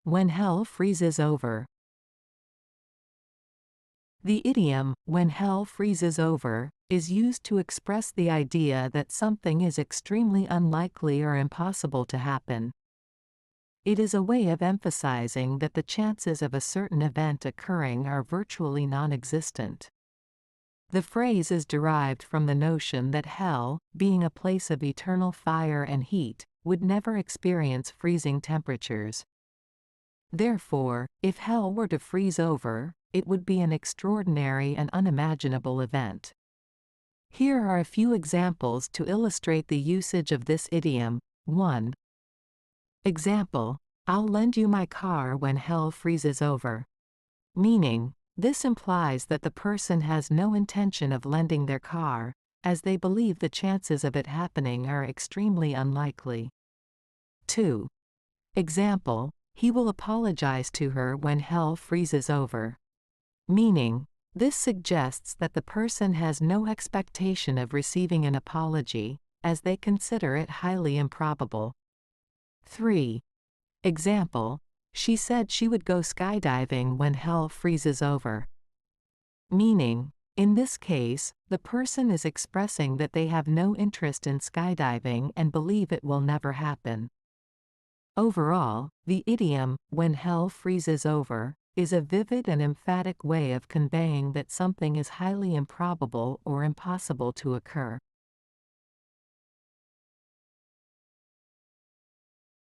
when hell freezes over. The idiom, when hell freezes over, is used to express the idea that something is extremely unlikely or impossible to happen. It is a way of emphasizing that the chances of a certain event occurring are virtually non-existent. The phrase is derived from the notion that hell, being a place of eternal fire and heat, would never experience freezing temperatures. Therefore, if hell were to freeze over, it would be an extraordinary and unimaginable event. Here are a few examples to illustrate the usage of this idiom. 1. Example: I'll lend you my car when hell freezes over. Meaning, this implies that the person has no intention of lending their car, as they believe the chances of it happening are extremely unlikely. 2. Example: he will apologize to her when hell freezes over. Meaning, this suggests that the person has no expectation of receiving an apology, as they consider it highly improbable. 3. Example: she said she would go skydiving when hell freezes over. Meaning, in this case, the person is expressing that they have no interest in skydiving and believe it will never happen. Overall, the idiom, when hell freezes over, is a vivid and emphatic way of conveying that something is highly improbable or impossible to occur.